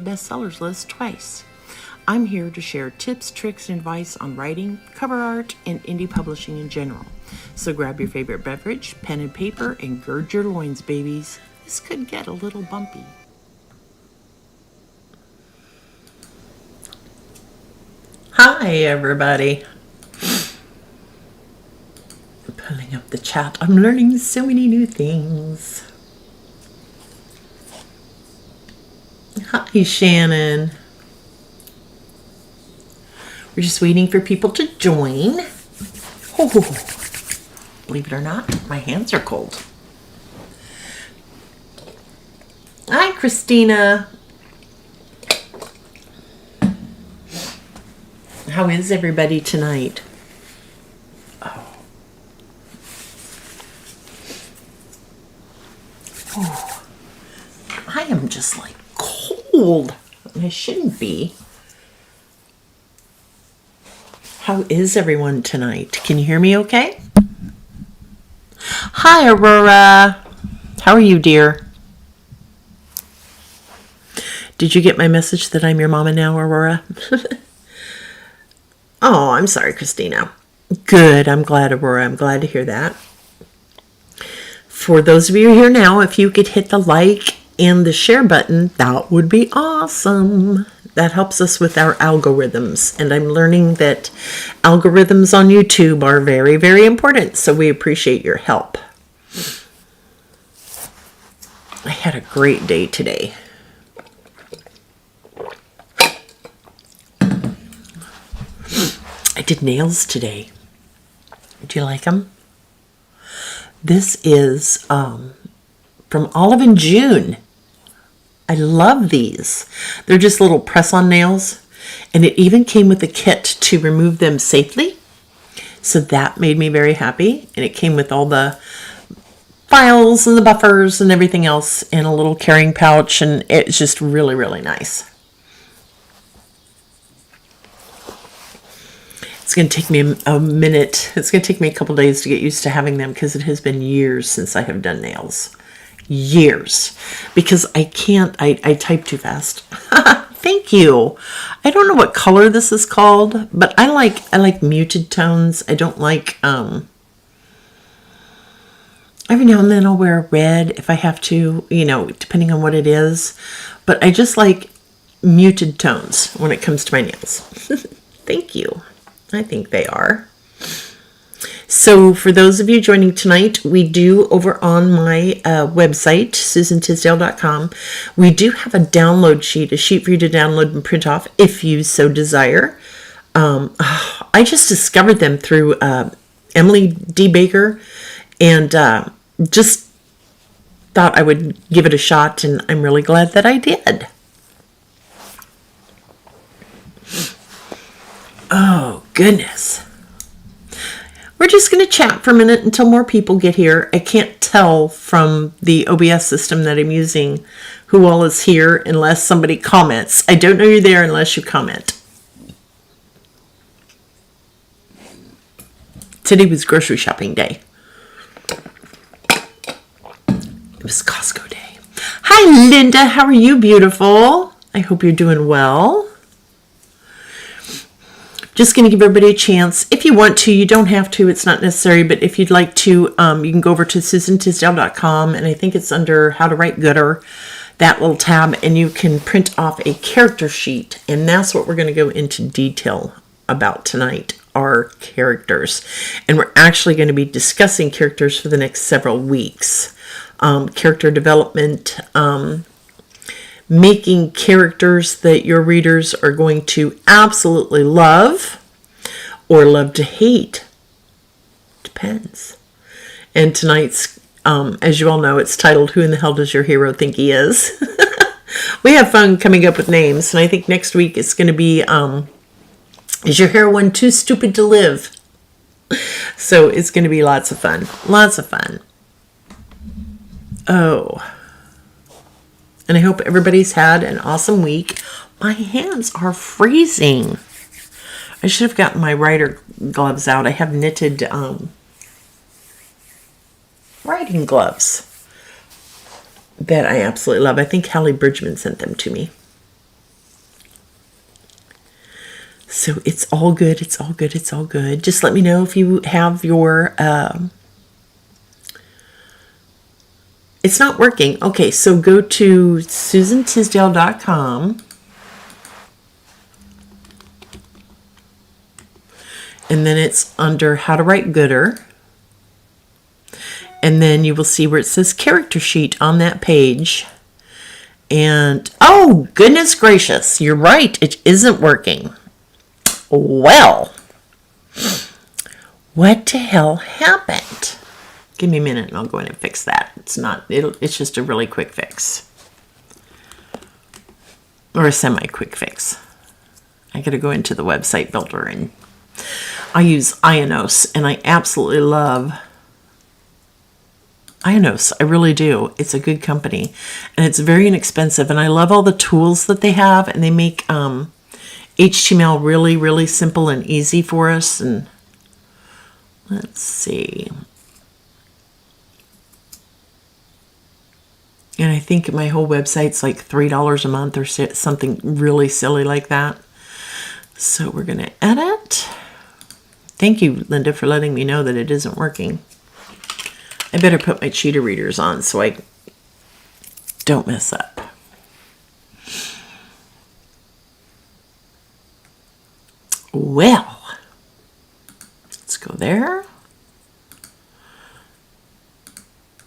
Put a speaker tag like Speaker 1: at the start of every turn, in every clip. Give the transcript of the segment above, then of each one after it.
Speaker 1: bestsellers list twice. I'm here to share tips, tricks, and advice on writing, cover art, and indie publishing in general. So grab your favorite beverage, pen and paper, and gird your loins, babies. This could get a little bumpy. Hi, everybody. I'm pulling up the chat. I'm learning so many new things. Hi, Shannon. We're just waiting for people to join. Oh, believe it or not, my hands are cold. Hi, Christina. How is everybody tonight? Oh. I am just like cold. I shouldn't be. How is everyone tonight? Can you hear me okay? Hi, Aurora. How are you, dear? Did you get my message that I'm your mama now, Aurora? Oh, I'm sorry, Christina. Good. I'm glad, Aurora. I'm glad to hear that. For those of you here now, if you could hit the like and the share button, that would be awesome. That helps us with our algorithms. And I'm learning that algorithms on YouTube are very, very important. So we appreciate your help. I had a great day today. I did nails today. Do you like them? This is from Olive & June. I love these. They're just little press-on nails. And it even came with a kit to remove them safely. So that made me very happy. And it came with all the files and the buffers and everything else in a little carrying pouch. And it's just really, really nice. It's going to take me a minute. It's going to take me a couple days to get used to having them because it has been years since I have done nails. Years. Because I can't, I type too fast. Thank you. I don't know what color this is called, but I like muted tones. I don't like, every now and then I'll wear red if I have to, depending on what it is. But I just like muted tones when it comes to my nails. Thank you. I think they are. So for those of you joining tonight, we do over on my website, SuzanTisdale.com, we do have a download sheet, a sheet for you to download and print off if you so desire. I just discovered them through Emily D. Baker and just thought I would give it a shot, and I'm really glad that I did. Oh, goodness. We're just going to chat for a minute until more people get here. I can't tell from the OBS system that I'm using who all is here unless somebody comments. I don't know you're there unless you comment. Today was grocery shopping day. It was Costco day. Hi, Linda. How are you, beautiful? I hope you're doing well. Just going to give everybody a chance. If you want to, you don't have to. It's not necessary. But if you'd like to, you can go over to SuzanTisdale.com. And I think it's under How to Write Gooder, that little tab. And you can print off a character sheet. And that's what we're going to go into detail about tonight, are characters. And we're actually going to be discussing characters for the next several weeks. Character development, making characters that your readers are going to absolutely love or love to hate. Depends. And tonight's, as you all know, it's titled, Who in the Hell Does Your Hero Think He Is? We have fun coming up with names. And I think next week it's going to be, Is Your Heroine Too Stupid to Live? So it's going to be lots of fun. Lots of fun. Oh. And I hope everybody's had an awesome week. My hands are freezing. I should have gotten my writer gloves out. I have knitted writing gloves that I absolutely love. I think Hallie Bridgman sent them to me. So it's all good. It's all good. It's all good. Just let me know if you have your... it's not working. Okay, so go to SuzanTisdale.com. And then it's under How to Write Gooder. And then you will see where it says Character Sheet on that page. And, oh, goodness gracious, you're right. It isn't working. Well, what the hell happened? Give me a minute and I'll go in and fix that. It's just a really quick fix. Or a semi-quick fix. I gotta go into the website builder, and I use Ionos, and I absolutely love Ionos. I really do. It's a good company, and it's very inexpensive, and I love all the tools that they have, and they make HTML really, really simple and easy for us. And let's see. And I think my whole website's like $3 a month or something really silly like that. So we're going to edit. Thank you, Linda, for letting me know that it isn't working. I better put my cheetah readers on so I don't mess up. Well, let's go there.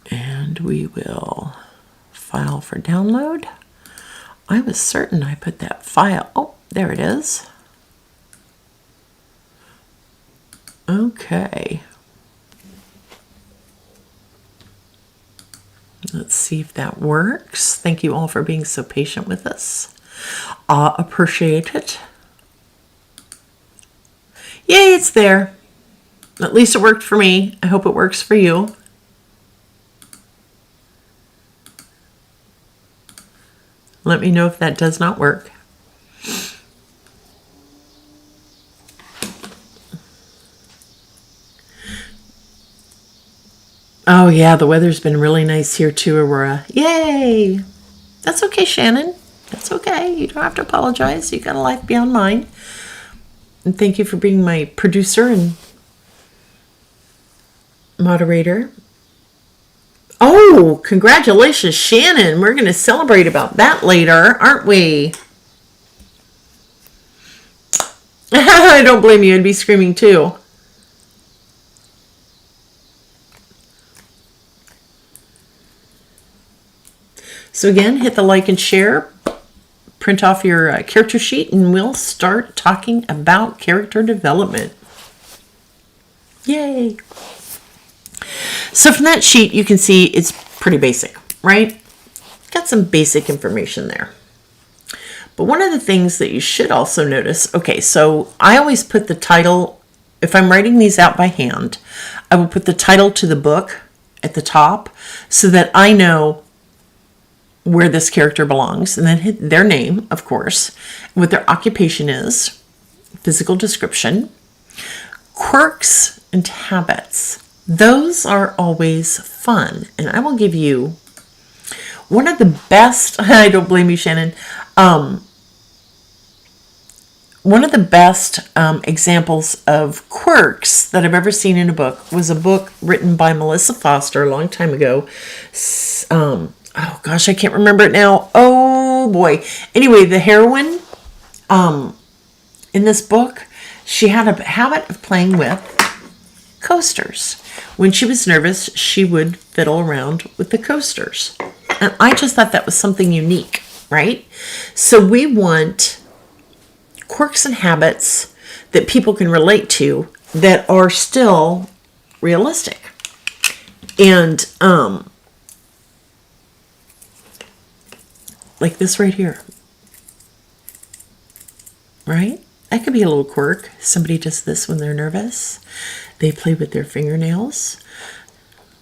Speaker 1: And we will file for download. I was certain I put that file. Oh, there it is. Okay. Let's see if that works. Thank you all for being so patient with us. Appreciate it. Yay, it's there. At least it worked for me. I hope it works for you. Let me know if that does not work. Oh yeah, the weather's been really nice here too, Aurora. Yay! That's okay, Shannon. That's okay. You don't have to apologize. You got a life beyond mine. And thank you for being my producer and moderator. Oh, congratulations, Shannon. We're going to celebrate about that later, aren't we? I don't blame you. I'd be screaming too. So again, hit the like and share, print off your character sheet, and we'll start talking about character development. Yay! So from that sheet, you can see it's pretty basic, right? Got some basic information there. But one of the things that you should also notice, okay, so I always put the title, if I'm writing these out by hand, I will put the title to the book at the top so that I know where this character belongs, and then hit their name, of course, what their occupation is, physical description, quirks and habits. Those are always fun, and I will give you one of the best, I don't blame you, Shannon, one of the best examples of quirks that I've ever seen in a book was a book written by Melissa Foster a long time ago. Oh gosh, I can't remember it now. Oh boy. Anyway, the heroine in this book, she had a habit of playing with coasters. When she was nervous, she would fiddle around with the coasters. And I just thought that was something unique, right? So we want quirks and habits that people can relate to that are still realistic. And like this right here, right? That could be a little quirk. Somebody does this when they're nervous. They play with their fingernails.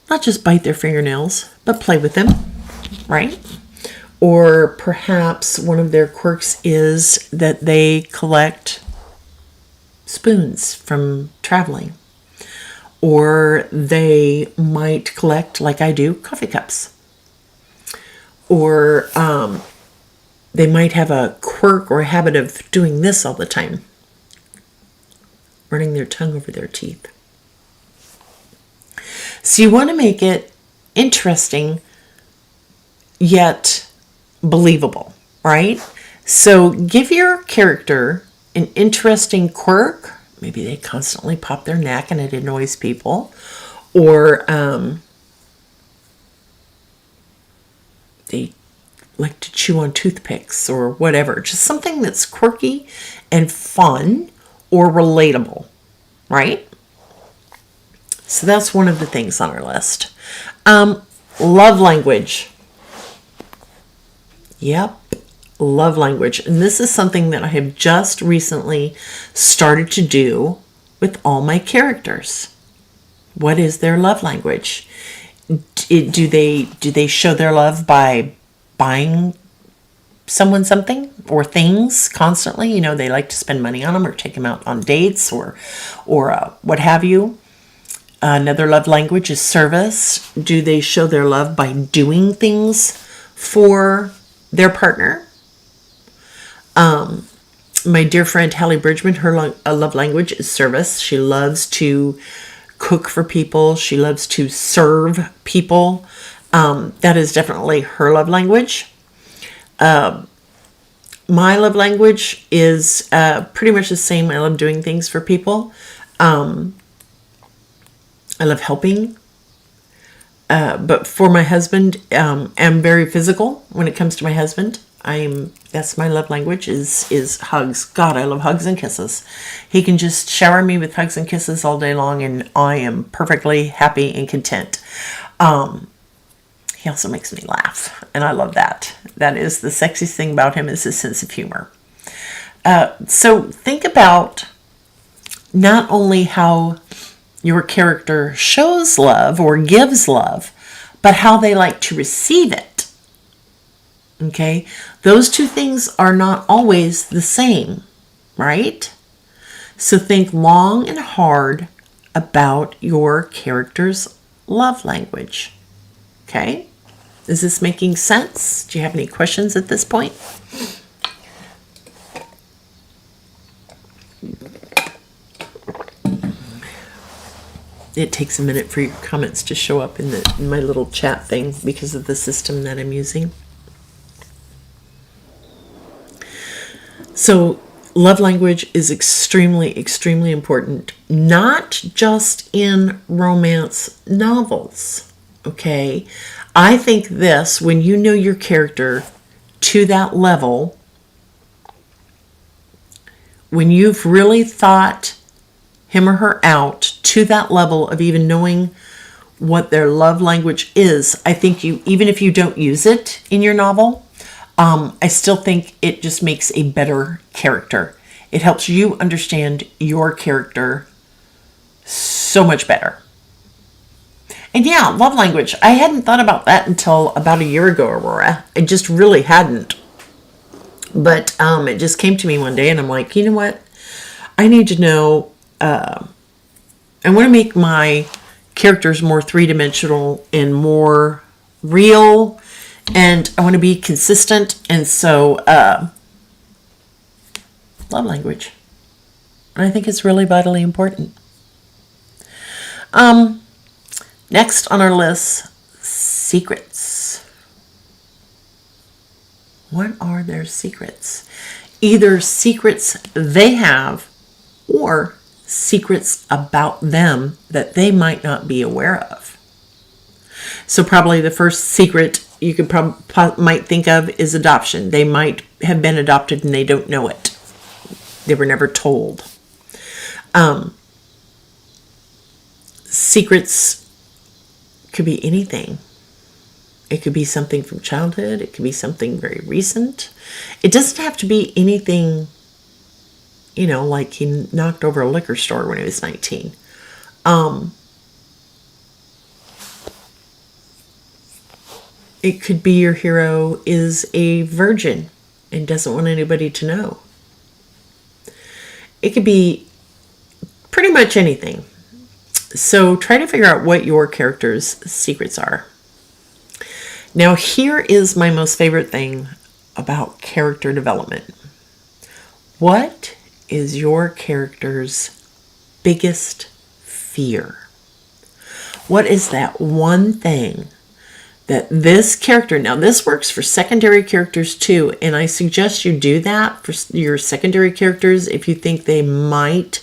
Speaker 1: Not just bite their fingernails, but play with them, right? Or perhaps one of their quirks is that they collect spoons from traveling. Or they might collect, like I do, coffee cups. Or they might have a quirk or a habit of doing this all the time. running their tongue over their teeth. So you want to make it interesting yet believable, right? So give your character an interesting quirk. Maybe they constantly pop their neck and it annoys people. Or they like to chew on toothpicks or whatever. Just something that's quirky and fun or relatable, right? So that's one of the things on our list. Love language. Yep, love language. And this is something that I have just recently started to do with all my characters. What is their love language? Do they show their love by buying someone something or things constantly? You know, they like to spend money on them or take them out on dates or what have you. Another love language is service. Do they show their love by doing things for their partner? My dear friend Hallie Bridgman, her love language is service. She loves to cook for people. She loves to serve people. That is definitely her love language. My love language is pretty much the same. I love doing things for people. I love helping. But for my husband, I'm very physical when it comes to my husband. That's my love language is hugs. God, I love hugs and kisses. He can just shower me with hugs and kisses all day long, and I am perfectly happy and content. He also makes me laugh, and I love that. That is the sexiest thing about him, is his sense of humor. So think about not only how your character shows love or gives love, but how they like to receive it. Okay? Those two things are not always the same, right? So think long and hard about your character's love language. Okay? Is this making sense? Do you have any questions at this point? It takes a minute for your comments to show up in my little chat thing because of the system that I'm using. So love language is extremely, extremely important, not just in romance novels, okay? I think this, when you know your character to that level, when you've really thought him or her out to that level of even knowing what their love language is, I think you, even if you don't use it in your novel, I still think it just makes a better character. It helps you understand your character so much better. And yeah, love language. I hadn't thought about that until about a year ago, Aurora. I just really hadn't. But it just came to me one day and I'm like, you know what? I need to know, I want to make my characters more three-dimensional and more real, and I want to be consistent. And so love language, and I think it's really vitally important. Next on our list, secrets. What are their secrets? Either secrets they have or secrets about them that they might not be aware of. So probably the first secret you could might think of is adoption. They might have been adopted and they don't know it. They were never told. Secrets could be anything. It could be something from childhood. It could be something very recent. It doesn't have to be anything, you know, like he knocked over a liquor store when he was 19. It could be your hero is a virgin and doesn't want anybody to know. It could be pretty much anything. So try to figure out what your character's secrets are. Now, here is my most favorite thing about character development. What is your character's biggest fear? What is that one thing that this character, now this works for secondary characters too, and I suggest you do that for your secondary characters if you think they might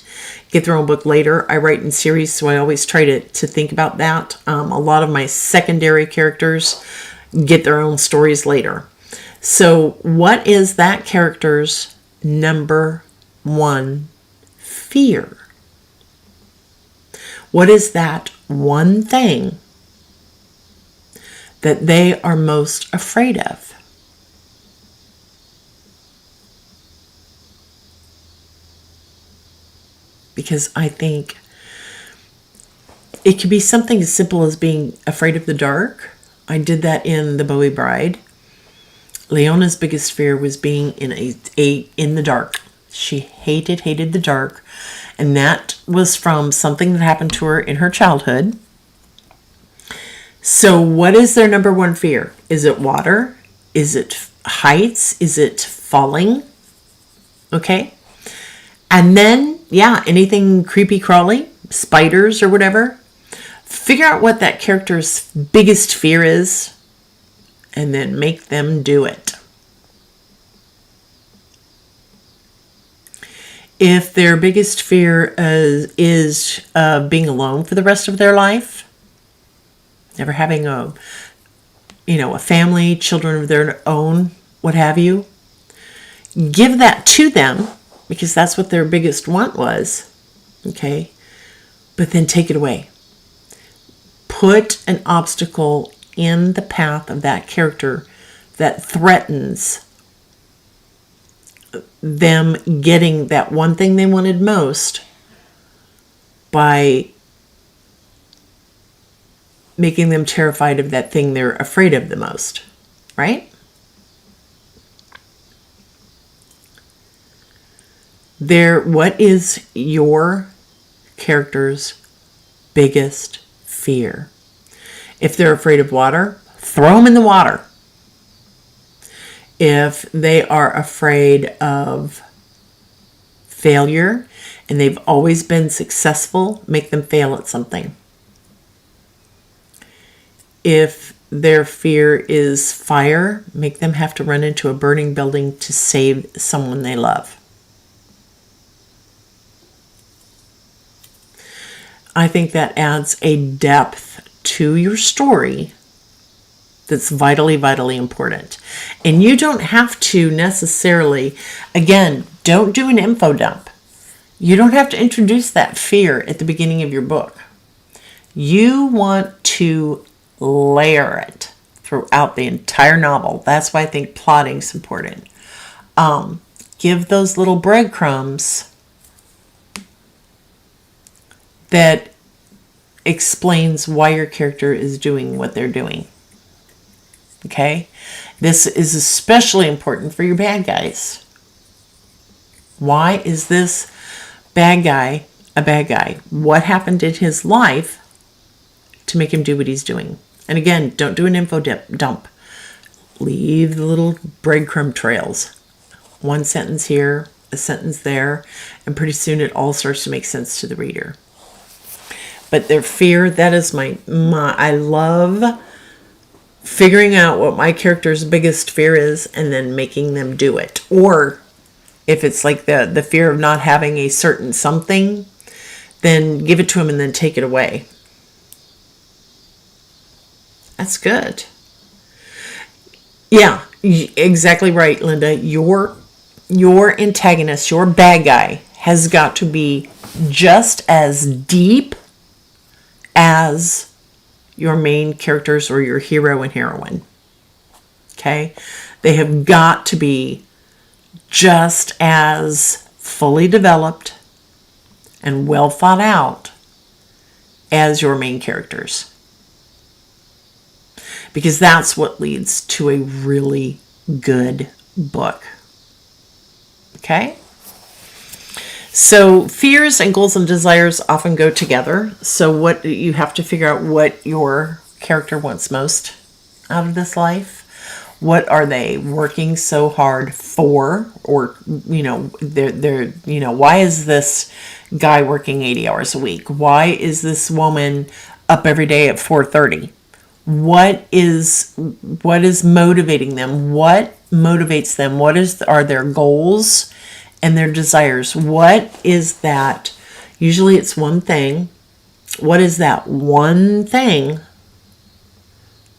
Speaker 1: get their own book later. I write in series, so I always try to think about that. A lot of my secondary characters get their own stories later. So what is that character's number one fear? What is that one thing that they are most afraid of? Because I think it could be something as simple as being afraid of the dark. I did that in The Bowie Bride. Leona's biggest fear was being in in the dark. She hated the dark. And that was from something that happened to her in her childhood. So what is their number one fear? Is it water? Is it heights? Is it falling? Okay. And then, yeah, anything creepy crawly, spiders or whatever. Figure out what that character's biggest fear is and then make them do it. If their biggest fear is being alone for the rest of their life, never having a family, children of their own, what have you, give that to them because that's what their biggest want was, okay? But then take it away. Put an obstacle in the path of that character that threatens them getting that one thing they wanted most by making them terrified of that thing they're afraid of the most, right? What is your character's biggest fear? If they're afraid of water, throw them in the water. If they are afraid of failure and they've always been successful, make them fail at something. If their fear is fire, make them have to run into a burning building to save someone they love. I think that adds a depth to your story that's vitally, vitally important. And you don't have to necessarily, again, don't do an info dump. You don't have to introduce that fear at the beginning of your book. You want to layer it throughout the entire novel. That's why I think plotting is important. Give those little breadcrumbs that explains why your character is doing what they're doing. Okay? This is especially important for your bad guys. Why is this bad guy a bad guy? What happened in his life to make him do what he's doing? And again, don't do an info dump. Leave the little breadcrumb trails. One sentence here, a sentence there, and pretty soon it all starts to make sense to the reader. But their fear, that is I love figuring out what my character's biggest fear is and then making them do it. Or if it's like the fear of not having a certain something, then give it to them and then take it away. That's good. Yeah, exactly right, Linda. Your antagonist, your bad guy, has got to be just as deep as your main characters or your hero and heroine. Okay? They have got to be just as fully developed and well thought out as your main characters. Because that's what leads to a really good book. Okay? So fears and goals and desires often go together. So what you have to figure out what your character wants most out of this life. What are they working so hard for? Or, why is this guy working 80 hours a week? Why is this woman up every day at 4:30? What is motivating them? What motivates them? Are their goals and their desires? What is that? Usually it's one thing. What is that one thing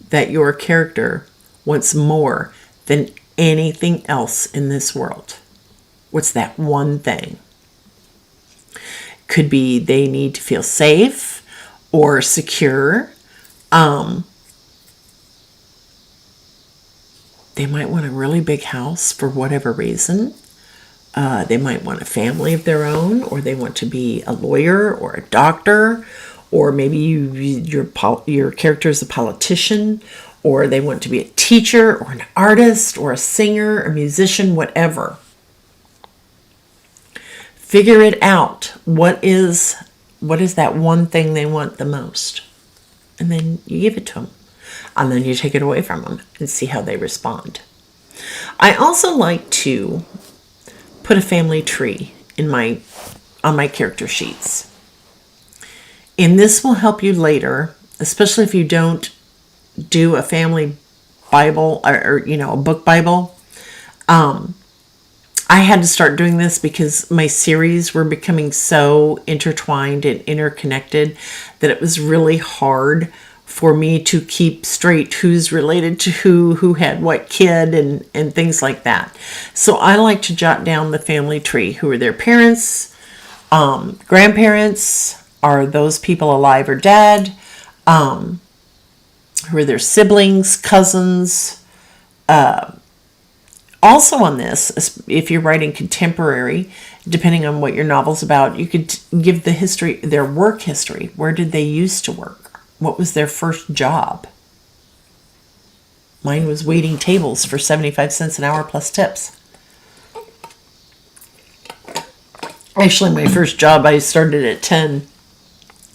Speaker 1: that your character wants more than anything else in this world? What's that one thing? Could be they need to feel safe or secure. They might want a really big house for whatever reason. They might want a family of their own, or they want to be a lawyer or a doctor, or maybe your character is a politician, or they want to be a teacher or an artist or a singer, a musician, whatever. Figure it out. What is that one thing they want the most? And then you give it to them. And then you take it away from them and see how they respond. I also like to put a family tree on my character sheets. And this will help you later, especially if you don't do a family Bible or a book Bible. I had to start doing this because my series were becoming so intertwined and interconnected that it was really hard for me to keep straight who's related to who had what kid, and things like that. So I like to jot down the family tree. Who are their parents, grandparents, are those people alive or dead, who are their siblings, cousins. Also on this, if you're writing contemporary, depending on what your novel's about, you could give the history, their work history. Where did they used to work? What was their first job? Mine was waiting tables for 75 cents an hour plus tips. Actually, my first job, I started at 10,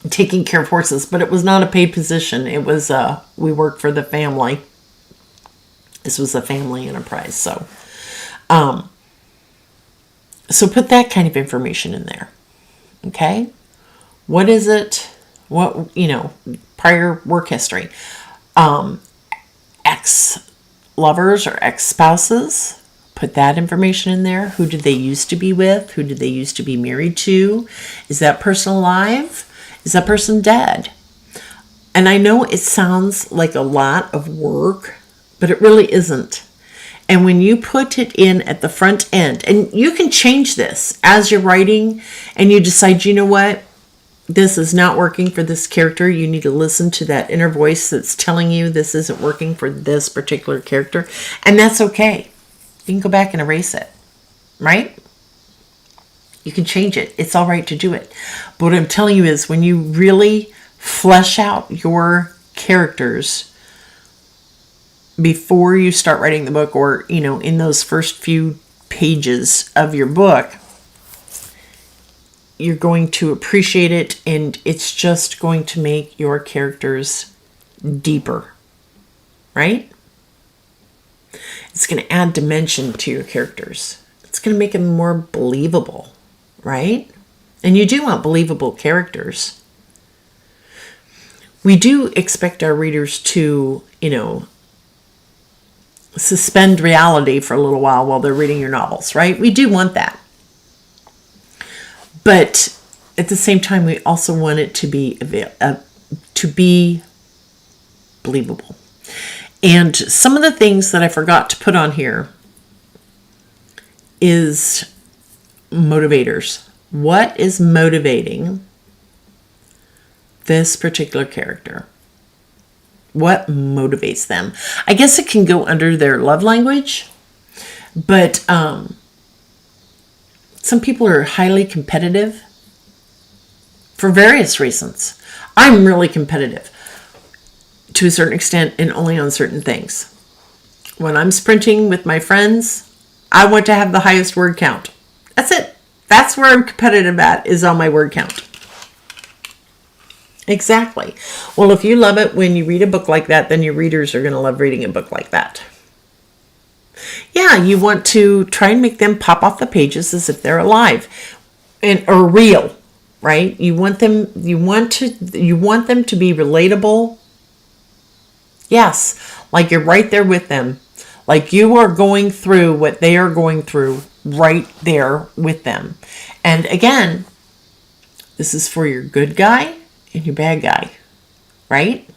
Speaker 1: taking care of horses, but it was not a paid position. It was, we worked for the family. This was a family enterprise. So put that kind of information in there. Okay. What is it? What, prior work history, ex-lovers or ex-spouses, put that information in there. Who did they used to be with? Who did they used to be married to? Is that person alive? Is that person dead? And I know it sounds like a lot of work, but it really isn't. And when you put it in at the front end, and you can change this as you're writing, and you decide, you know what? This is not working for this character. You need to listen to that inner voice that's telling you this isn't working for this particular character. And that's okay. You can go back and erase it, right? You can change it. It's all right to do it. But what I'm telling you is when you really flesh out your characters before you start writing the book, or, in those first few pages of your book, you're going to appreciate it, and it's just going to make your characters deeper, right? It's going to add dimension to your characters. It's going to make them more believable, right? And you do want believable characters. We do expect our readers to, suspend reality for a little while they're reading your novels, right? We do want that. But at the same time, we also want it to be believable. And some of the things that I forgot to put on here is motivators. What is motivating this particular character? What motivates them? I guess it can go under their love language, but some people are highly competitive for various reasons. I'm really competitive to a certain extent and only on certain things. When I'm sprinting with my friends, I want to have the highest word count. That's it. That's where I'm competitive at, is on my word count. Exactly. Well, if you love it when you read a book like that, then your readers are going to love reading a book like that. Yeah, you want to try and make them pop off the pages as if they're alive and or real, right? You want them to be relatable. Yes, like you're right there with them. Like you are going through what they are going through right there with them. And again, this is for your good guy and your bad guy, right?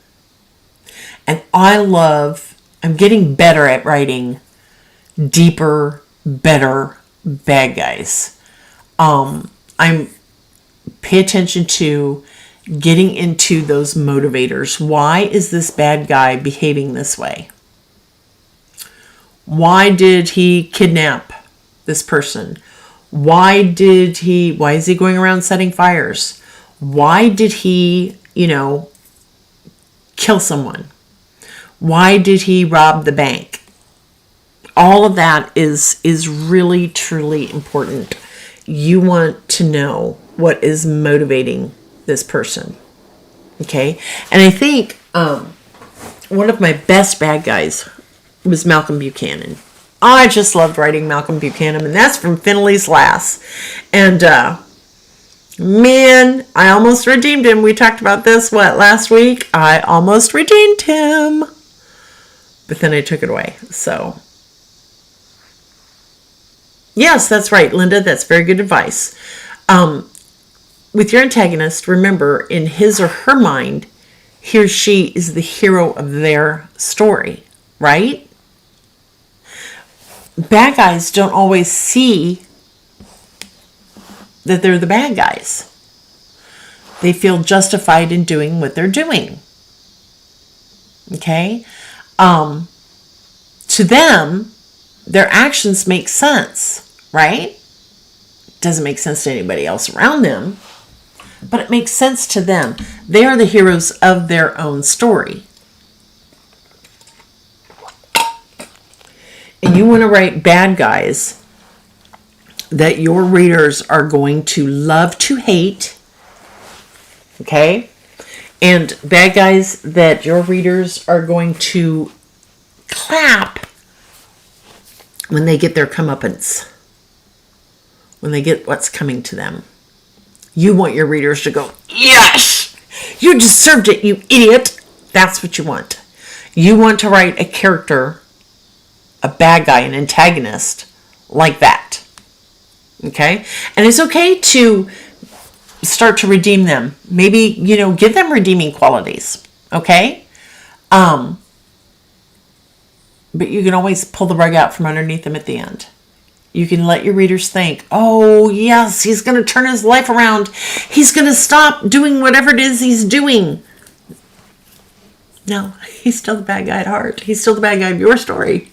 Speaker 1: And I'm getting better at writing deeper, better bad guys. I'm pay attention to getting into those motivators. Why is this bad guy behaving this way? Why did he kidnap this person? Why is he going around setting fires? Why did he, kill someone? Why did he rob the bank? All of that is really, truly important. You want to know what is motivating this person. Okay? And I think one of my best bad guys was Malcolm Buchanan. I just loved writing Malcolm Buchanan, and that's from Finley's Lass. And man, I almost redeemed him. We talked about this, last week? I almost redeemed him. But then I took it away. So, yes, that's right, Linda. That's very good advice. With your antagonist, remember, in his or her mind, he or she is the hero of their story, right? Bad guys don't always see that they're the bad guys. They feel justified in doing what they're doing. Okay? To them, their actions make sense, right? Doesn't make sense to anybody else around them, but it makes sense to them. They are the heroes of their own story. And you want to write bad guys that your readers are going to love to hate, okay? And bad guys that your readers are going to clap when they get their comeuppance, when they get what's coming to them. You want your readers to go, yes, you deserved it, you idiot. That's what you want. You want to write a character, a bad guy, an antagonist, like that. Okay? And it's okay to start to redeem them. Maybe, give them redeeming qualities. Okay? But you can always pull the rug out from underneath them at the end. You can let your readers think, oh, yes, he's going to turn his life around. He's going to stop doing whatever it is he's doing. No, he's still the bad guy at heart. He's still the bad guy of your story.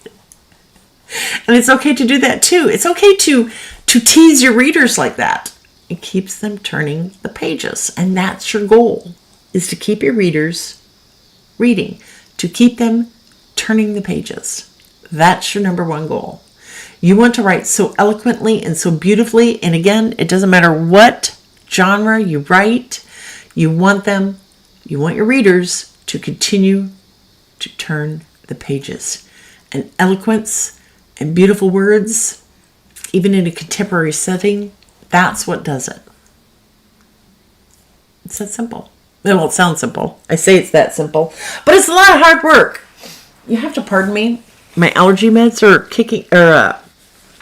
Speaker 1: And it's okay to do that too. It's okay to tease your readers like that. It keeps them turning the pages. And that's your goal, is to keep your readers reading, to keep them turning the pages. That's your number one goal. You want to write so eloquently and so beautifully. And again, it doesn't matter what genre you write. You want your readers to continue to turn the pages. And eloquence and beautiful words, even in a contemporary setting, that's what does it. It's that simple. Well, it sounds simple. I say it's that simple, but it's a lot of hard work. You have to pardon me. My allergy meds are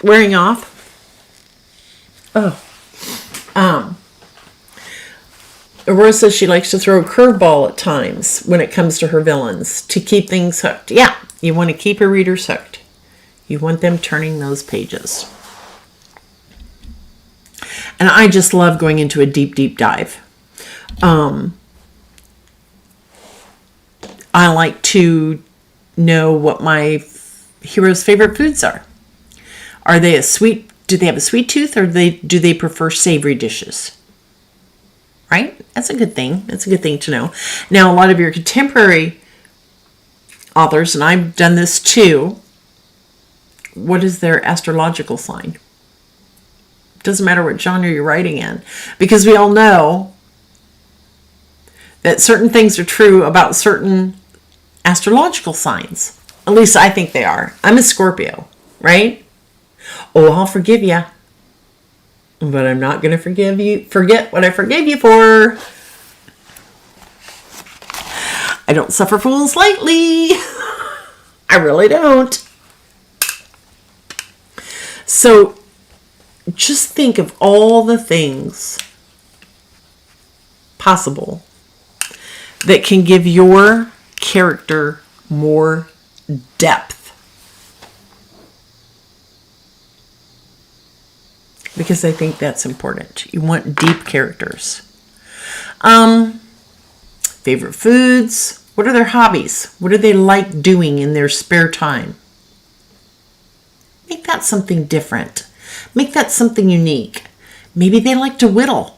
Speaker 1: wearing off. Aurora says she likes to throw a curveball at times when it comes to her villains to keep things hooked. Yeah, you want to keep your readers hooked. You want them turning those pages. And I just love going into a deep, deep dive. I like to know what my heroes' favorite foods are. Do they have a sweet tooth, or do they prefer savory dishes? Right? That's a good thing. That's a good thing to know. Now, a lot of your contemporary authors, and I've done this too, what is their astrological sign? Doesn't matter what genre you're writing in, because we all know that certain things are true about certain astrological signs. At least I think they are. I'm a Scorpio. right? Oh, I'll forgive you, but I'm not going to forget what I forgave you for. I don't suffer fools lightly. I really don't. So just think of all the things possible that can give your character more depth. Because I think that's important. You want deep characters. Favorite foods. What are their hobbies? What do they like doing in their spare time? Make that something different. Make that something unique. Maybe they like to whittle.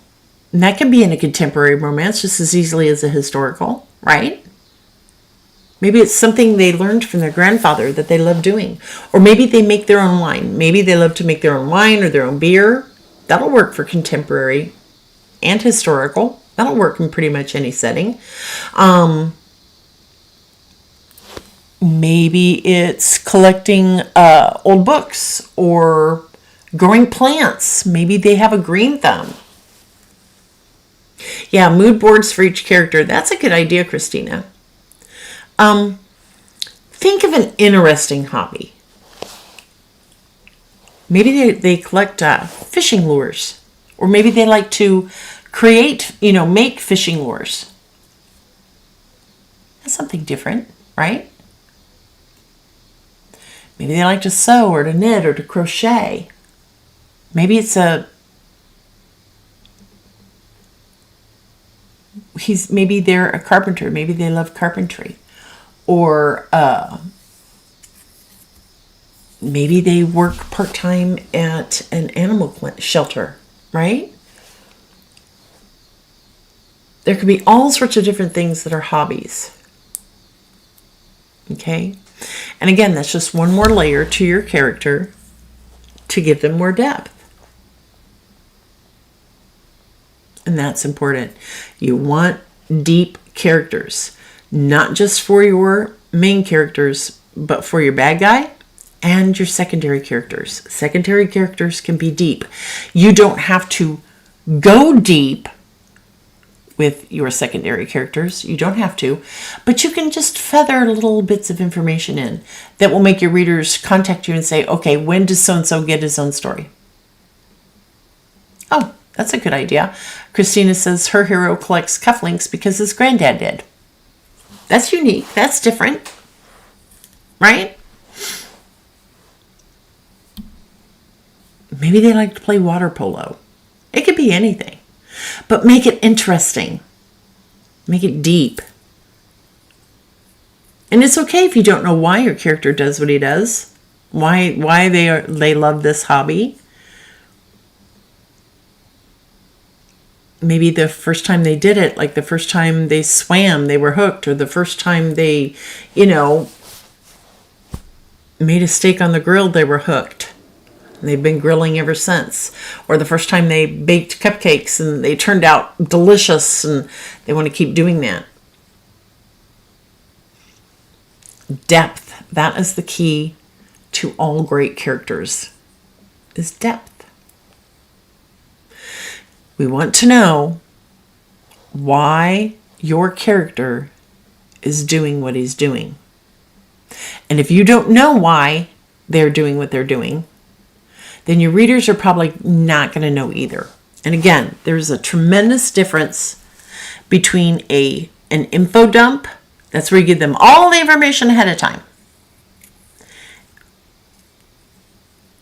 Speaker 1: And that can be in a contemporary romance just as easily as a historical, right? Maybe it's something they learned from their grandfather that they love doing. Or maybe they make their own wine. Maybe they love to make their own wine or their own beer. That'll work for contemporary and historical. That'll work in pretty much any setting. Maybe it's collecting old books or growing plants. Maybe they have a green thumb. Yeah, mood boards for each character. That's a good idea, Christina. Think of an interesting hobby. Maybe they collect fishing lures. Or maybe they like to create, make fishing lures. That's something different, right? Maybe they like to sew or to knit or to crochet. Maybe it's maybe they're a carpenter. Maybe they love carpentry. Or maybe they work part-time at an animal shelter, right? There could be all sorts of different things that are hobbies. Okay? And again, that's just one more layer to your character to give them more depth. And that's important. You want deep characters, not just for your main characters, but for your bad guy and your secondary characters. Secondary characters can be deep. You don't have to go deep with your secondary characters. You don't have to, but you can just feather little bits of information in that will make your readers contact you and say, okay, when does so-and-so get his own story? Oh, that's a good idea. Christina says her hero collects cufflinks because his granddad did. That's unique. That's different. Right? Maybe they like to play water polo. It could be anything. But make it interesting. Make it deep. And it's okay if you don't know why your character does what he does. Why they love this hobby. Maybe the first time they did it, like the first time they swam, they were hooked, or the first time they, made a steak on the grill, they were hooked. And they've been grilling ever since. Or the first time they baked cupcakes and they turned out delicious and they want to keep doing that. Depth. That is the key to all great characters, is depth. We want to know why your character is doing what he's doing. And if you don't know why they're doing what they're doing, then your readers are probably not going to know either. And again, there's a tremendous difference between an info dump. That's where you give them all the information ahead of time.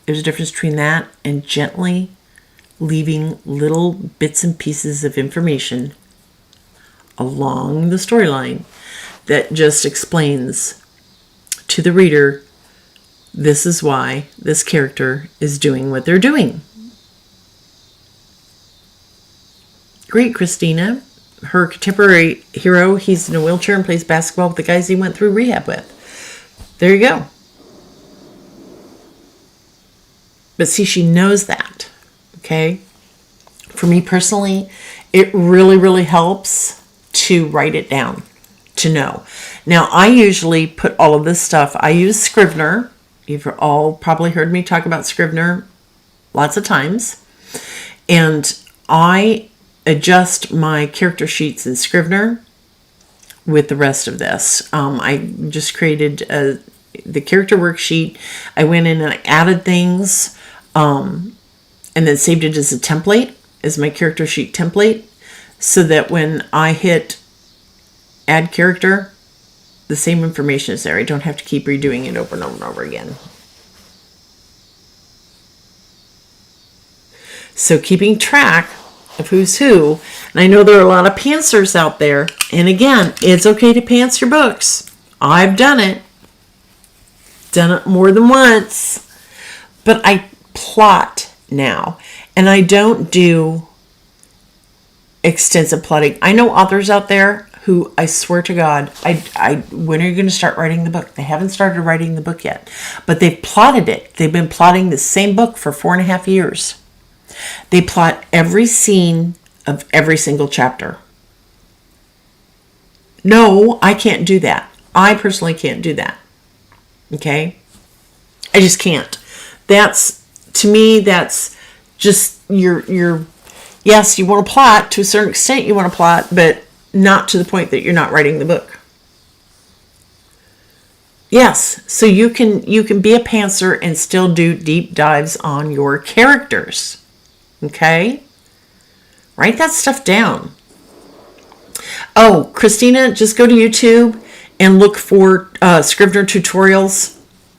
Speaker 1: There's a difference between that and gently leaving little bits and pieces of information along the storyline that just explains to the reader, this is why this character is doing what they're doing. Great, Christina. Her contemporary hero, he's in a wheelchair and plays basketball with the guys he went through rehab with. There you go. But see, she knows that. Okay? For me personally, it really, really helps to write it down, to know. Now, I usually put all of this stuff, I use Scrivener, You've all probably heard me talk about Scrivener lots of times. And I adjust my character sheets in Scrivener with the rest of this. I just created the character worksheet. I went in and I added things and then saved it as a template, as my character sheet template, so that when I hit add character, the same information is there. I don't have to keep redoing it over and over and over again. So keeping track of who's who, and I know there are a lot of pantsers out there, and again, it's okay to pants your books. I've done it more than once, but I plot now, and I don't do extensive plotting. I know authors out there who, I swear to God, when are you going to start writing the book? They haven't started writing the book yet, but they've plotted it. They've been plotting the same book for 4.5 years. They plot every scene of every single chapter. No, I can't do that. I personally can't do that. Okay? I just can't. To me, that's just your yes, you want to plot to a certain extent, you want to plot, but not to the point that you're not writing the book. Yes, so you can be a pantser and still do deep dives on your characters. Okay? Write that stuff down. Oh, Christina, just go to YouTube and look for Scrivener tutorials.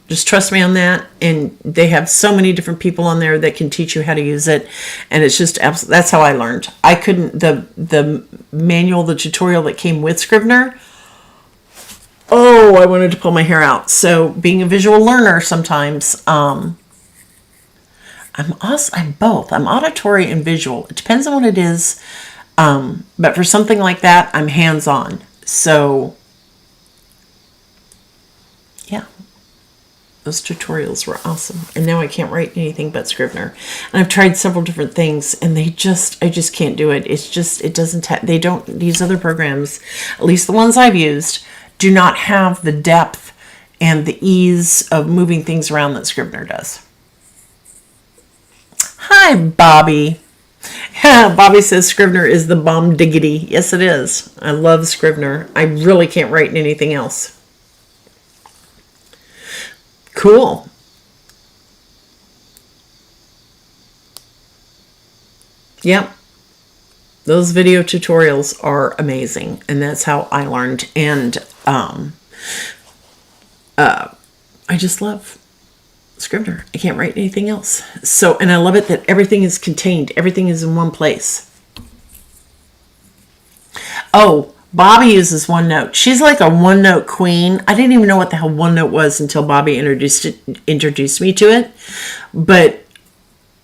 Speaker 1: Just trust me on that. And they have so many different people on there that can teach you how to use it. And it's just absolutely, that's how I learned. I couldn't, the manual, the tutorial that came with Scrivener, oh, I wanted to pull my hair out. So being a visual learner sometimes, I'm both. I'm auditory and visual. It depends on what it is. But for something like that, I'm hands-on. So yeah, those tutorials were awesome. And now I can't write anything but Scrivener. And I've tried several different things, and I just can't do it. It's just, it doesn't, these other programs, at least the ones I've used, do not have the depth and the ease of moving things around that Scrivener does. Hi, Bobby. Bobby says Scrivener is the bomb diggity. Yes, it is. I love Scrivener. I really can't write in anything else. Cool. Yep. Those video tutorials are amazing. And that's how I learned. And I just love Scrivener. I can't write anything else. So, and I love it that everything is contained. Everything is in one place. Oh, Bobby uses OneNote. She's like a OneNote queen. I didn't even know what the hell OneNote was until Bobby introduced me to it. But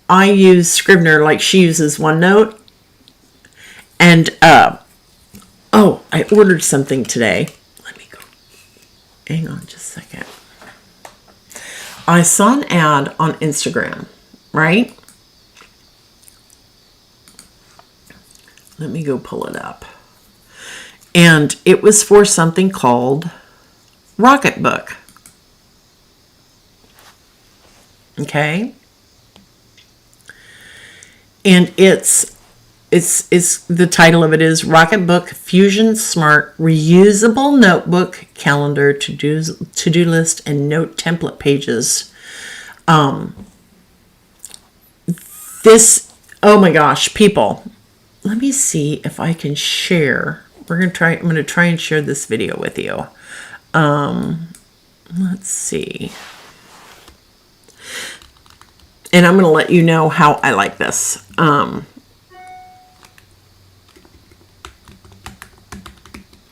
Speaker 1: I use Scrivener like she uses OneNote. And, oh, I ordered something today. Let me go. Hang on just a second. I saw an ad on Instagram, right? Let me go pull it up. And it was for something called Rocketbook. Okay? And it's the title of it is Rocketbook Fusion Smart Reusable Notebook Calendar to-do list and note template pages. This, oh my gosh, people, let me see if I can share. I'm going to try and share this video with you. Let's see. And I'm going to let you know how I like this.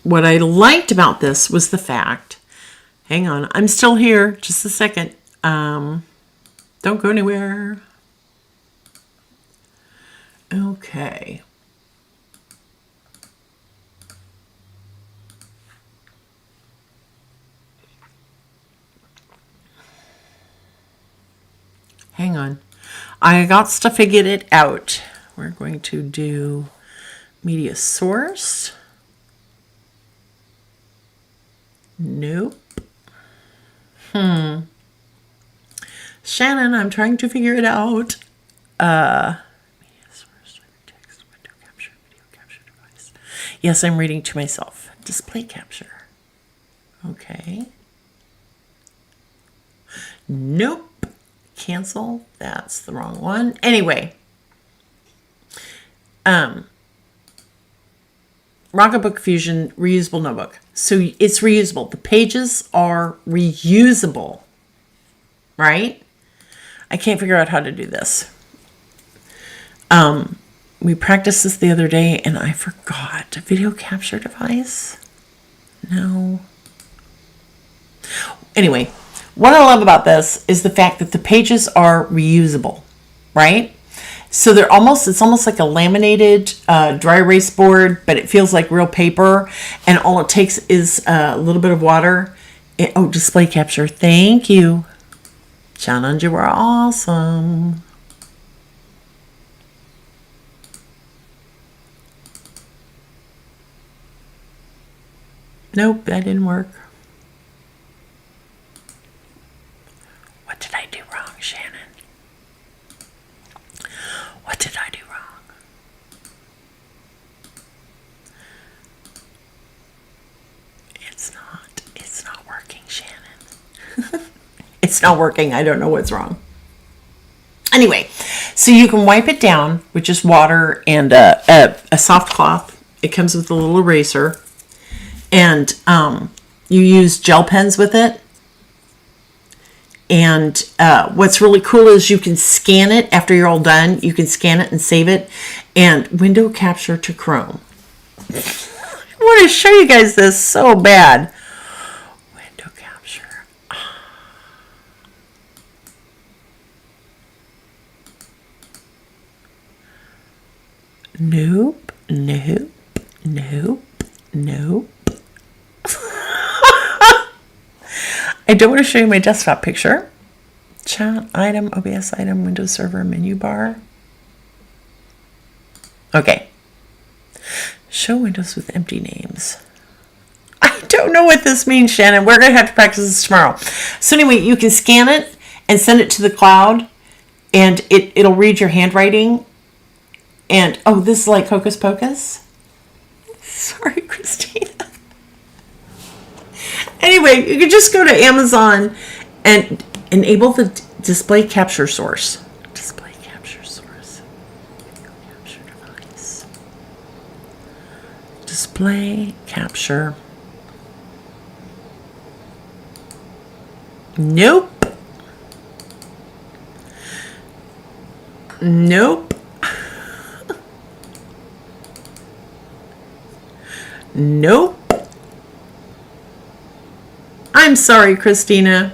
Speaker 1: What I liked about this was the fact, hang on, I'm still here, just a second. Don't go anywhere. Okay. Hang on. I got to figure it out. We're going to do media source. Nope. Shannon, I'm trying to figure it out. Media source, text, window capture, video capture device. Yes, I'm reading to myself. Display capture. Okay. Nope. Cancel. That's the wrong one. Anyway. Rocketbook Fusion reusable notebook. So it's reusable. The pages are reusable. Right? I can't figure out how to do this. We practiced this the other day and I forgot. Video capture device? No. Anyway, what I love about this is the fact that the pages are reusable, right? So it's almost like a laminated dry erase board, but it feels like real paper. And all it takes is a little bit of water. Display capture. Thank you. Challenge, you were awesome. Nope, that didn't work. What did I do wrong, Shannon? What did I do wrong? It's not working, Shannon. It's not working. I don't know what's wrong. Anyway, so you can wipe it down with just water and a soft cloth. It comes with a little eraser. And you use gel pens with it. And what's really cool is you can scan it after you're all done. You can scan it and save it. And window capture to Chrome. I want to show you guys this so bad. Window capture. Nope, nope, nope, nope. I don't want to show you my desktop picture. Chat, item, OBS item, Windows Server, menu bar. Okay. Show windows with empty names. I don't know what this means, Shannon. We're going to have to practice this tomorrow. So anyway, you can scan it and send it to the cloud, and it'll read your handwriting. And, this is like Hocus Pocus. Sorry, Christina. Anyway, you can just go to Amazon and enable the display capture source. Display capture source. Video capture device. Display capture. Nope. Nope. Nope. I'm sorry, Christina.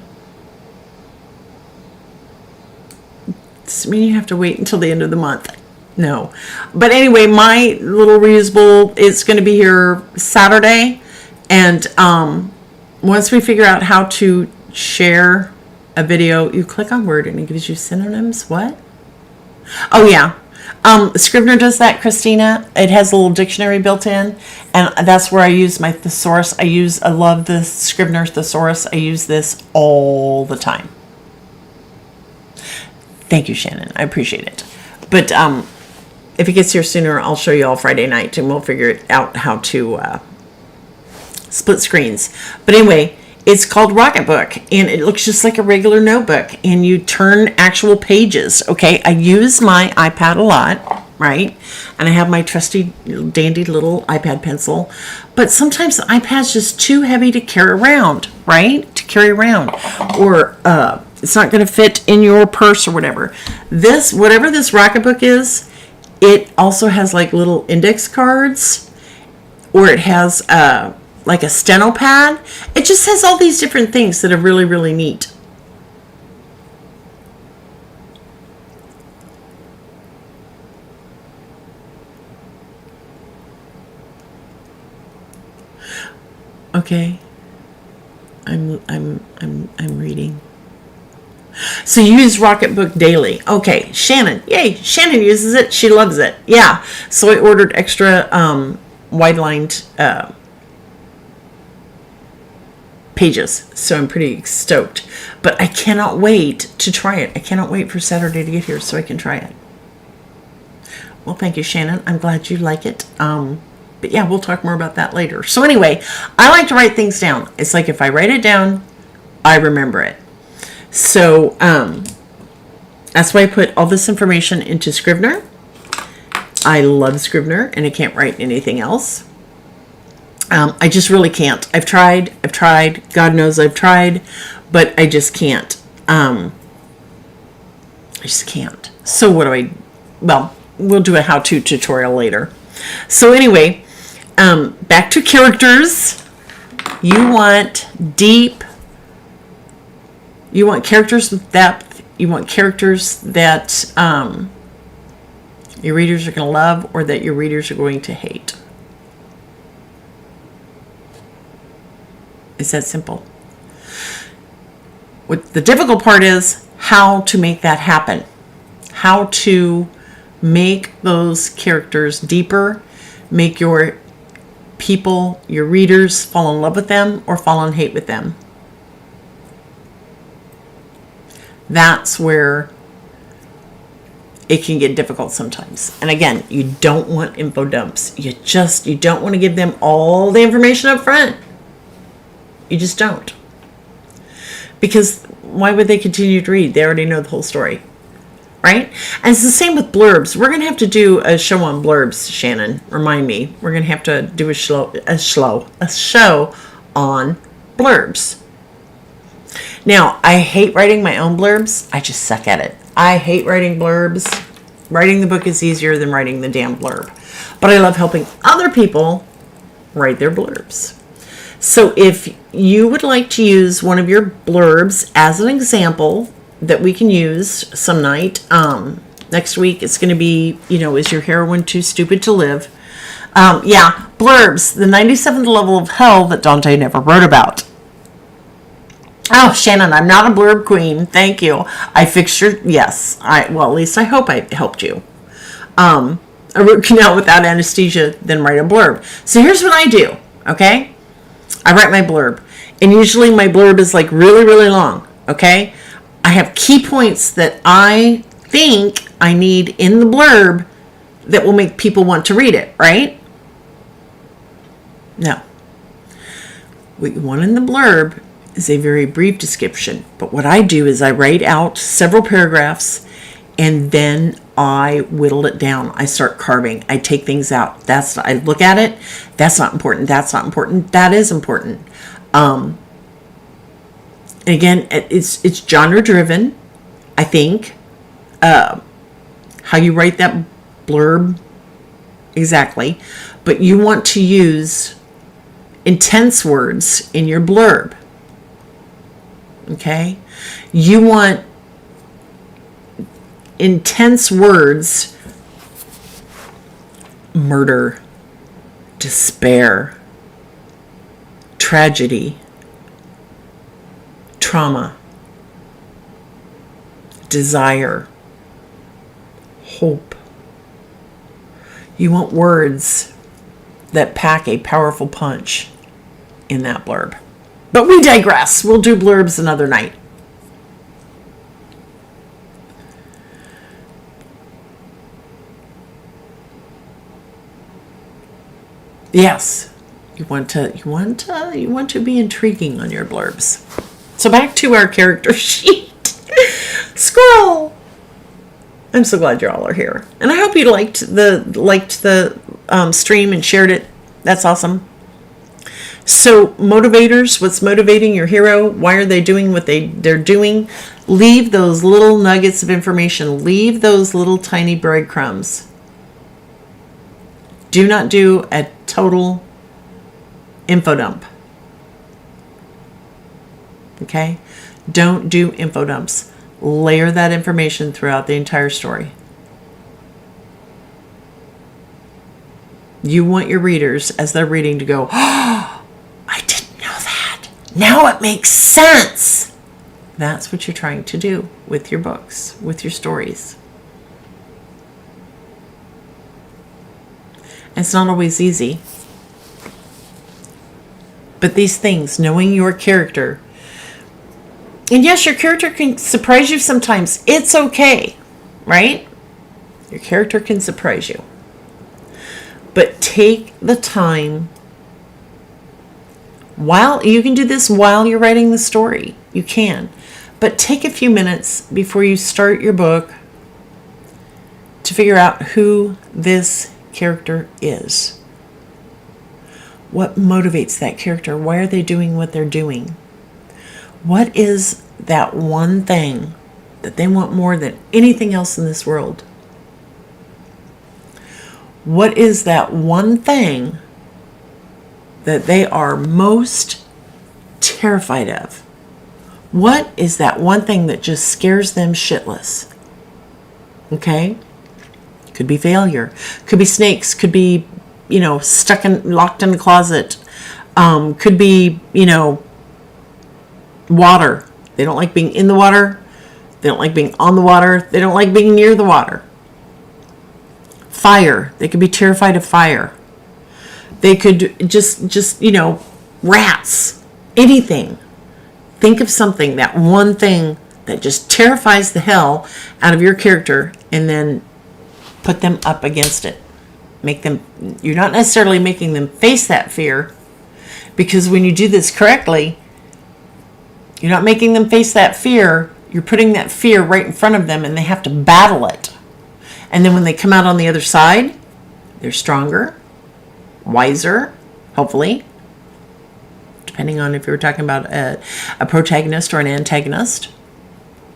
Speaker 1: Does it mean you have to wait until the end of the month? No. But anyway, my little reusable is going to be here Saturday. And once we figure out how to share a video, you click on Word and it gives you synonyms. What? Oh, yeah. Scrivener does that, Christina. It has a little dictionary built in, and that's where I use my thesaurus. I love the Scrivener thesaurus. I use this all the time. Thank you, Shannon. I appreciate it. But if it gets here sooner, I'll show you all Friday night, and we'll figure it out how to split screens. But anyway, it's called Rocketbook, and it looks just like a regular notebook, and you turn actual pages, okay? I use my iPad a lot, right? And I have my trusty, dandy little iPad pencil, but sometimes the iPad's just too heavy to carry around, right? To carry around, or it's not going to fit in your purse or whatever. Whatever this Rocketbook is, it also has like little index cards, or it has like a steno pad. It just has all these different things that are really, really neat. Okay. I'm reading. So you use Rocketbook daily. Okay, Shannon. Yay, Shannon uses it. She loves it. Yeah. So I ordered extra wide-lined pages. So I'm pretty stoked. But I cannot wait to try it. I cannot wait for Saturday to get here so I can try it. Well, thank you, Shannon. I'm glad you like it. But yeah, we'll talk more about that later. So anyway, I like to write things down. It's like if I write it down, I remember it. So that's why I put all this information into Scrivener. I love Scrivener, and I can't write anything else. I just really can't. I've tried. God knows I've tried, but I just can't. I just can't. So what do I... Well, we'll do a how-to tutorial later. So anyway, back to characters. You want deep... You want characters with depth. You want characters that your readers are going to love or that your readers are going to hate. It's that simple. What the difficult part is how to make that happen. How to make those characters deeper, make your people, your readers, fall in love with them or fall in hate with them. That's where it can get difficult sometimes. And again, you don't want info dumps. You don't want to give them all the information up front. You just don't. Because why would they continue to read? They already know the whole story. Right? And it's the same with blurbs. We're going to have to do a show on blurbs, Shannon. Remind me. We're going to have to do a show on blurbs. Now, I hate writing my own blurbs. I just suck at it. I hate writing blurbs. Writing the book is easier than writing the damn blurb. But I love helping other people write their blurbs. So if you would like to use one of your blurbs as an example that we can use some night, next week it's going to be, is your heroine too stupid to live? Yeah, blurbs, the 97th level of hell that Dante never wrote about. Oh, Shannon, I'm not a blurb queen. Thank you. I fixed your... Yes. At least I hope I helped you. A root canal without anesthesia, then write a blurb. So here's what I do, okay? I write my blurb. And usually my blurb is like really, really long, okay? I have key points that I think I need in the blurb that will make people want to read it, right? No. What you want in the blurb is a very brief description. But what I do is I write out several paragraphs and then I whittle it down. I start carving. I take things out. I look at it. That's not important. That's not important. That is important. And again, it's genre driven, I think. How you write that blurb exactly. But you want to use intense words in your blurb. Okay? You want intense words: murder, despair, tragedy, trauma, desire, hope. You want words that pack a powerful punch in that blurb. But we digress. We'll do blurbs another night. Yes, you want to be intriguing on your blurbs. So back to our character sheet. Squirrel. I'm so glad you all are here, and I hope you liked the stream and shared it. That's awesome. So motivators, what's motivating your hero? Why are they doing what they're doing? Leave those little nuggets of information. Leave those little tiny breadcrumbs. Do not do a total info dump. Okay? Don't do info dumps. Layer that information throughout the entire story. You want your readers, as they're reading, to go, "Oh, I didn't know that. Now it makes sense." That's what you're trying to do with your books, with your stories. It's not always easy. But these things, knowing your character, and yes, your character can surprise you sometimes. It's okay, right? Your character can surprise you. But take the time while you can do this while you're writing the story. You can. But take a few minutes before you start your book to figure out who this character is. What motivates that character? Why are they doing what they're doing? What is that one thing that they want more than anything else in this world? What is that one thing that they are most terrified of? What is that one thing that just scares them shitless? Okay? Could be failure. Could be snakes. Could be, locked in the closet. Could be, water. They don't like being in the water. They don't like being on the water. They don't like being near the water. Fire. They could be terrified of fire. They could just rats. Anything. Think of something, that one thing that just terrifies the hell out of your character, and then put them up against it. You're not necessarily making them face that fear, because when you do this correctly, you're not making them face that fear. You're putting that fear right in front of them, and they have to battle it. And then when they come out on the other side, they're stronger, wiser, hopefully, depending on if you're talking about a protagonist or an antagonist.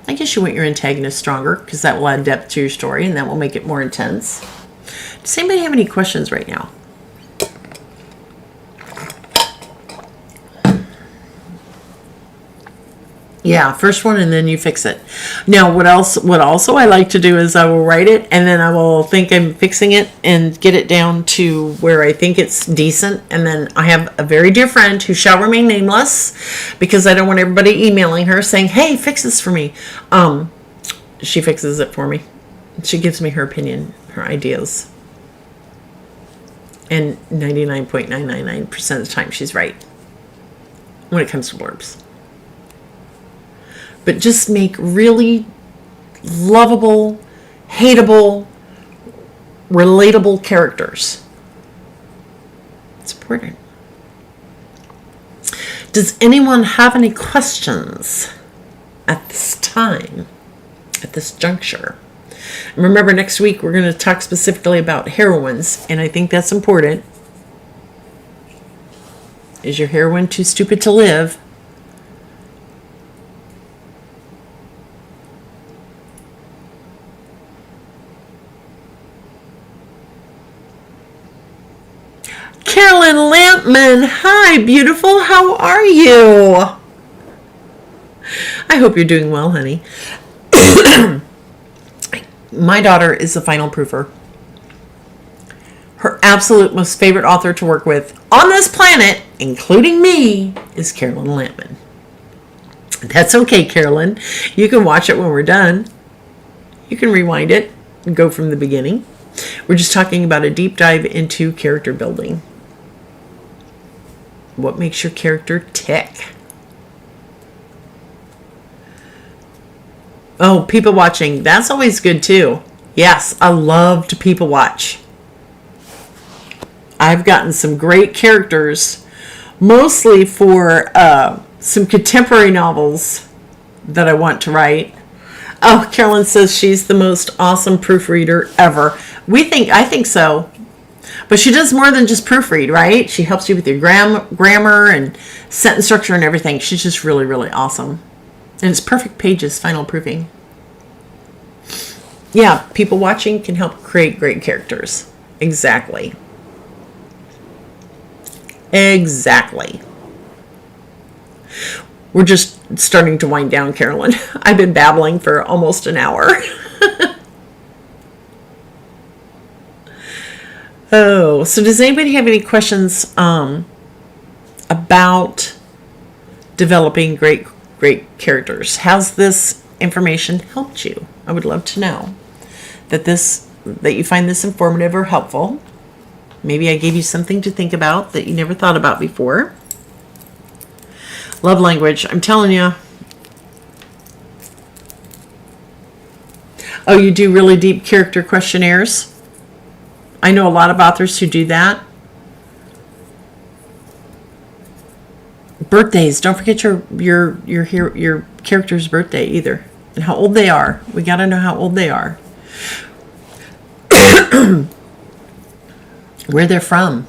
Speaker 1: I guess you want your antagonist stronger, because that will add depth to your story, and that will make it more intense. Does anybody have any questions right now? Yeah, first one, and then you fix it. Now, what also I like to do is I will write it, and then I will think I'm fixing it and get it down to where I think it's decent. And then I have a very dear friend who shall remain nameless, because I don't want everybody emailing her saying, hey, fix this for me. She fixes it for me. She gives me her opinion, her ideas. And 99.999% of the time she's right when it comes to blurbs. But just make really lovable, hateable, relatable characters. It's important. Does anyone have any questions at this time, at this juncture? And remember, next week we're going to talk specifically about heroines, and I think that's important. Is your heroine too stupid to live? Carolyn Lampman, hi, beautiful. How are you? I hope you're doing well, honey. My daughter is the final proofer. Her absolute most favorite author to work with on this planet, including me, is Carolyn Lampman. That's okay, Carolyn. You can watch it when we're done. You can rewind it and go from the beginning. We're just talking about a deep dive into character building. What makes your character tick? Oh, people watching. That's always good too. Yes, I love to people watch. I've gotten some great characters, mostly for some contemporary novels that I want to write. Oh, Carolyn says she's the most awesome proofreader ever. I think so. But she does more than just proofread, right? She helps you with your grammar and sentence structure and everything. She's just really, really awesome. And it's perfect pages, final proofing. Yeah, people watching can help create great characters. Exactly. Exactly. We're just starting to wind down, Carolyn. I've been babbling for almost an hour. Oh, so does anybody have any questions about developing great characters? How's this information helped you? I would love to know that you find this informative or helpful. Maybe I gave you something to think about that you never thought about before. Love language. I'm telling you. Oh, you do really deep character questionnaires? I know a lot of authors who do that. Birthdays. Don't forget your character's birthday either. And how old they are. We got to know how old they are. Where they're from.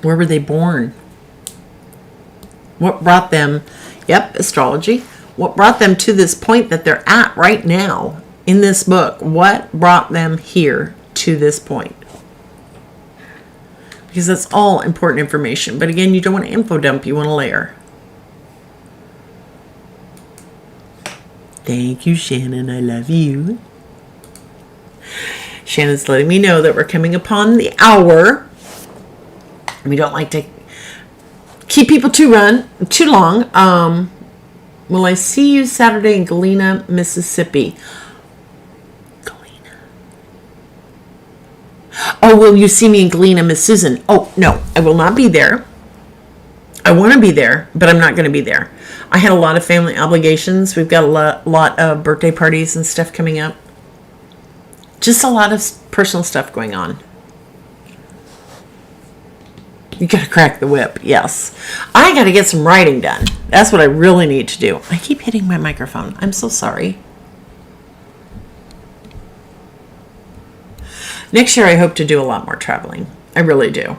Speaker 1: Where were they born? What brought them, astrology. What brought them to this point that they're at right now in this book? What brought them here to this point? Because that's all important information. But again, you don't want to info dump, you want to layer. Thank you, Shannon. I love you. Shannon's letting me know that we're coming upon the hour. We don't like to keep people too long. Will I see you Saturday in Galena, Mississippi? Galena. Oh, will you see me in Galena, Miss Susan? Oh, no, I will not be there. I want to be there, but I'm not going to be there. I had a lot of family obligations. We've got a lot of birthday parties and stuff coming up. Just a lot of personal stuff going on. You got to crack the whip, yes. I got to get some writing done. That's what I really need to do. I keep hitting my microphone. I'm so sorry. Next year, I hope to do a lot more traveling. I really do.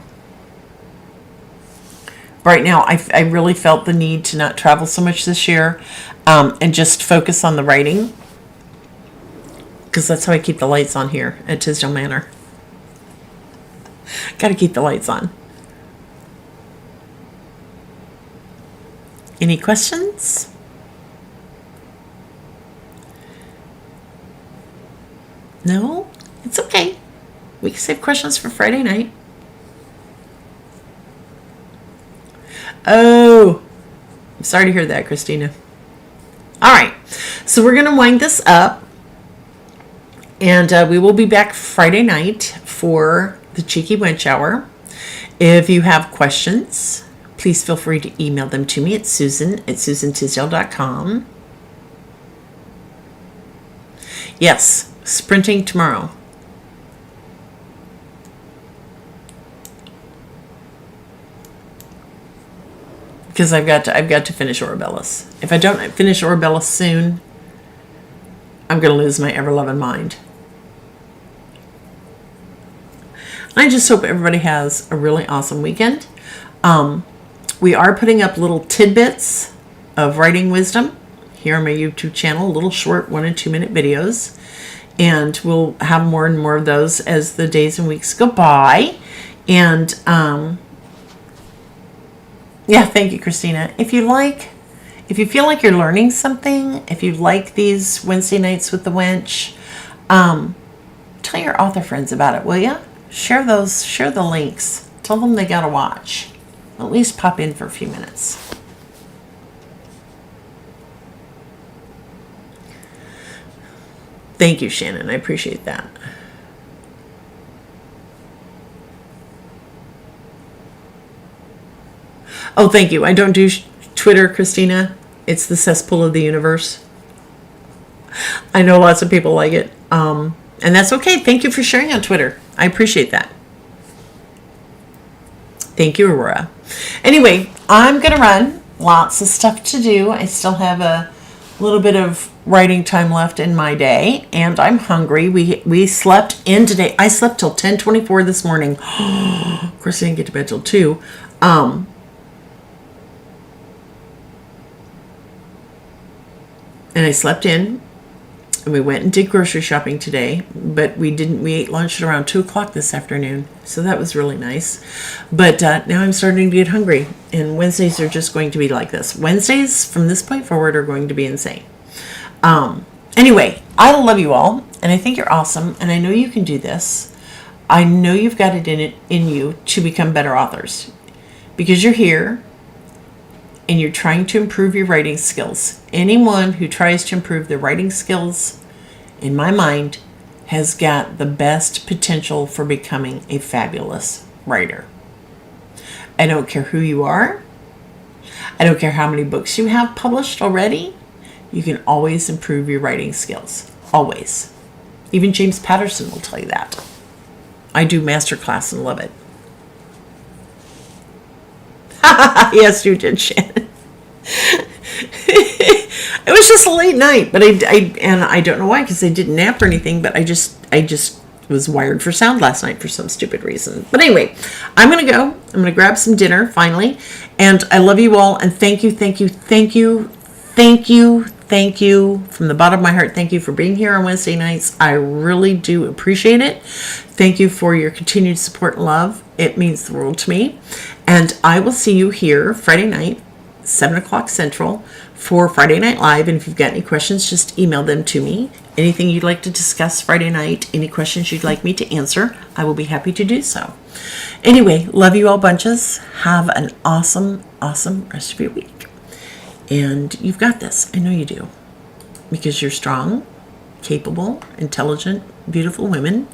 Speaker 1: Right now, I really felt the need to not travel so much this year and just focus on the writing. Because that's how I keep the lights on here at Tisdale Manor. Got to keep the lights on. Any questions? No? It's okay. We can save questions for Friday night. Oh, I'm sorry to hear that, Christina. All right, so we're going to wind this up. And we will be back Friday night for the Cheeky Wench Hour. If you have questions, please feel free to email them to me at susan@susantisdale.com. Yes, sprinting tomorrow. Because I've got to finish Orabellis. If I don't finish Orabellis soon, I'm going to lose my ever-loving mind. I just hope everybody has a really awesome weekend. We are putting up little tidbits of writing wisdom here on my YouTube channel, little short 1 and 2 minute videos. And we'll have more and more of those as the days and weeks go by. And yeah, thank you, Christina. If you feel like you're learning something, if you like these Wednesday nights with the Wench, tell your author friends about it, will you? Share the links. Tell them they gotta watch. At least pop in for a few minutes. Thank you, Shannon. I appreciate that. Oh, thank you. I don't do Twitter, Christina. It's the cesspool of the universe. I know lots of people like it. And that's okay. Thank you for sharing on Twitter. I appreciate that. Thank you, Aurora. Anyway, I'm going to run. Lots of stuff to do. I still have a little bit of writing time left in my day, and I'm hungry. We slept in today. I slept till 10:24 this morning. Of course, I didn't get to bed till 2. And I slept in. And we went and did grocery shopping today, but we ate lunch at around 2 o'clock this afternoon. So that was really nice. But now I'm starting to get hungry, and Wednesdays are just going to be like this. Wednesdays from this point forward are going to be insane. Anyway, I love you all, and I think you're awesome, and I know you can do this. I know you've got it in you to become better authors, because you're here and you're trying to improve your writing skills. Anyone who tries to improve their writing skills, in my mind, has got the best potential for becoming a fabulous writer. I don't care who you are. I don't care how many books you have published already. You can always improve your writing skills. Always. Even James Patterson will tell you that. I do masterclass and love it. Yes, you did, Shannon. It was just a late night, but I don't know why, because I didn't nap or anything, but I just was wired for sound last night for some stupid reason. But anyway, I'm going to go. I'm going to grab some dinner finally. And I love you all. And thank you from the bottom of my heart. Thank you for being here on Wednesday nights. I really do appreciate it. Thank you for your continued support and love. It means the world to me. And I will see you here Friday night, 7 o'clock Central, for Friday Night Live. And if you've got any questions, just email them to me. Anything you'd like to discuss Friday night, any questions you'd like me to answer, I will be happy to do so. Anyway, love you all bunches. Have an awesome, awesome rest of your week. And you've got this. I know you do. Because you're strong, capable, intelligent, beautiful women.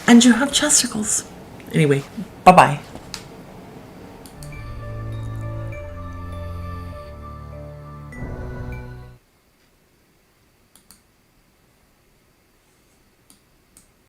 Speaker 1: And you have chesticles. Anyway, bye-bye.